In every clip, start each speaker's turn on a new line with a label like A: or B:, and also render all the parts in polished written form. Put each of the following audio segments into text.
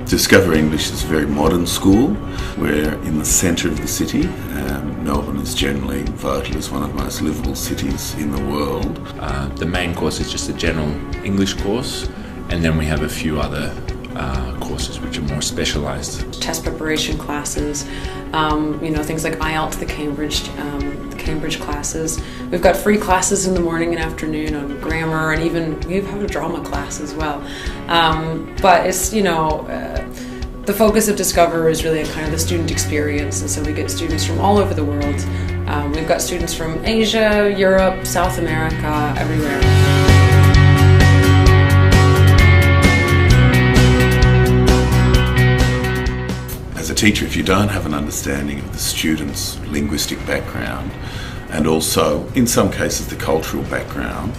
A: Discover English is a very modern school. We're in the centre of the city. Melbourne is generally voted as one of the most livable cities in the world.
B: The main course is just a general English course, and then we have a few other courses which are more specialised.
C: Test preparation classes, things like IELTS, the Cambridge classes. We've got free classes in the morning and afternoon on grammar, and even we have a drama class as well. But it's, the focus of Discover is really kind of the student experience, and so we get students from all over the world. We've got students from Asia, Europe, South America, everywhere.
A: As a teacher, if you don't have an understanding of the student's linguistic background and also, in some cases, the cultural background,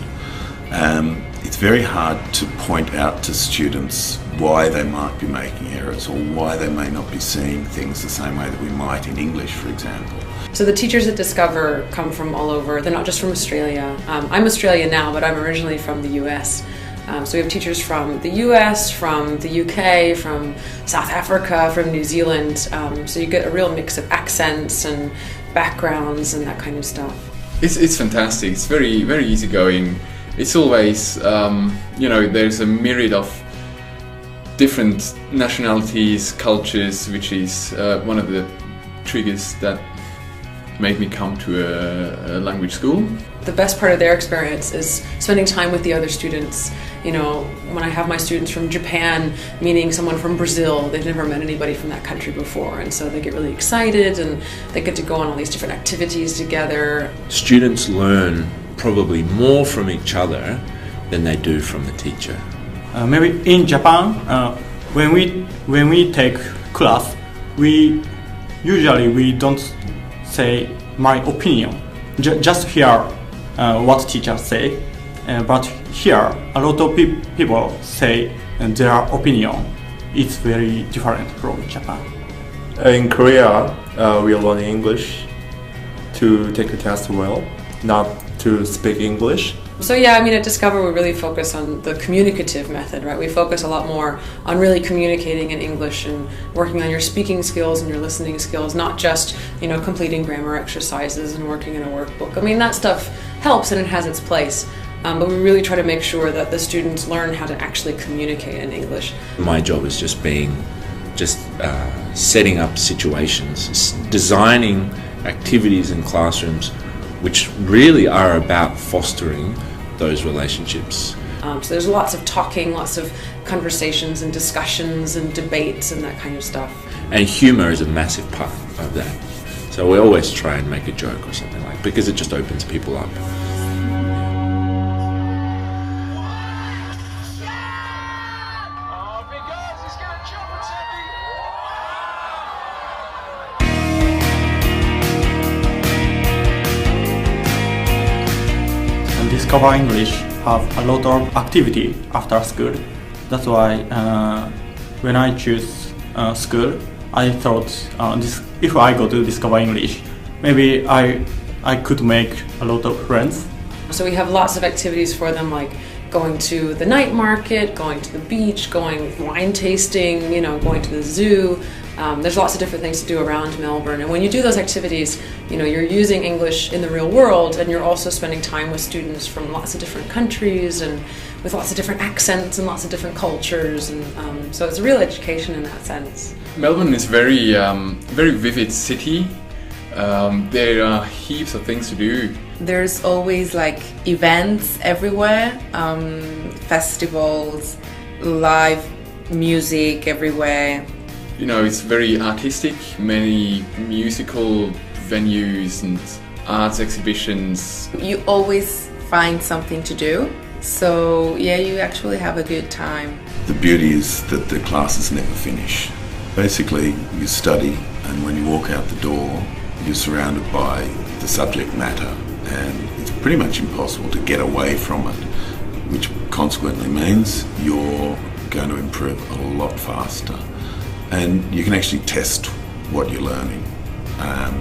A: it's very hard to point out to students why they might be making errors or why they may not be seeing things the same way that we might in English, for example.
C: So the teachers at Discover come from all over. They're not just from Australia. I'm Australian now, but I'm originally from the US. So we have teachers from the US, from the UK, from South Africa, from New Zealand. So you get a real mix of accents and backgrounds and that kind of stuff.
D: It's fantastic. It's very, very easygoing. It's always, there's a myriad of different nationalities, cultures, which is one of the triggers that made me come to a language school.
C: The best part of their experience is spending time with the other students. When I have my students from Japan meeting someone from Brazil, they've never met anybody from that country before, and so they get really excited and they get to go on all these different activities together.
B: Students learn probably more from each other than they do from the teacher.
E: Maybe in Japan, when we take class, we don't say my opinion. Just hear what teachers say, but here a lot of people say their opinion. It's very different from Japan.
F: In Korea, we learn English to take a test well, not to speak English.
C: So at Discover we really focus on the communicative method, right? We focus a lot more on really communicating in English and working on your speaking skills and your listening skills, not just, completing grammar exercises and working in a workbook. That stuff helps and it has its place, but we really try to make sure that the students learn how to actually communicate in English.
B: My job is just setting up situations, designing activities in classrooms which really are about fostering those relationships.
C: So there's lots of talking, lots of conversations and discussions and debates and that kind of stuff.
B: And humour is a massive part of that. So we always try and make a joke or something like that, because it just opens people up.
E: Discover English have a lot of activity after school. That's why when I choose school, I thought if I go to Discover English, maybe I could make a lot of friends.
C: So we have lots of activities for them, like going to the night market, going to the beach, going wine tasting, going to the zoo. There's lots of different things to do around Melbourne, and when you do those activities, you're using English in the real world, and you're also spending time with students from lots of different countries and with lots of different accents and lots of different cultures, and so it's a real education in that sense.
D: Melbourne is very vivid city. There are heaps of things to do.
G: There's always events everywhere, festivals, live music everywhere.
D: It's very artistic, many musical venues and arts exhibitions.
G: You always find something to do, so you actually have a good time.
A: The beauty is that the classes never finish. Basically, you study, and when you walk out the door, you're surrounded by the subject matter, and it's pretty much impossible to get away from it, which consequently means you're going to improve a lot faster. And you can actually test what you're learning.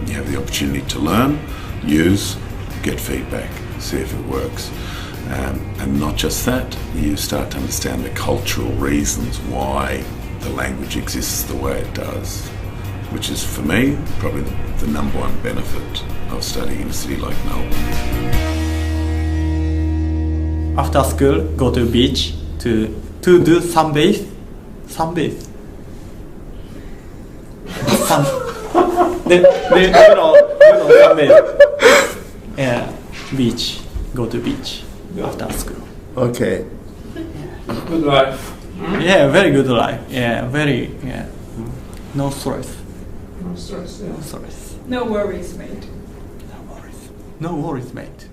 A: You have the opportunity to learn, use, get feedback, see if it works. And not just that, you start to understand the cultural reasons why the language exists the way it does, which is, for me, probably the number one benefit of studying in a city like Melbourne.
E: After school, go to beach to do sunbathe. Sunbathe. Sunbathe. Yeah, beach. Go to beach after school.
F: Okay.
B: Good life.
E: Yeah, very good life. Yeah, very. Yeah, no stress.
H: No stress, yeah.
E: No stress.
H: No worries, mate.
E: No worries. No worries, mate.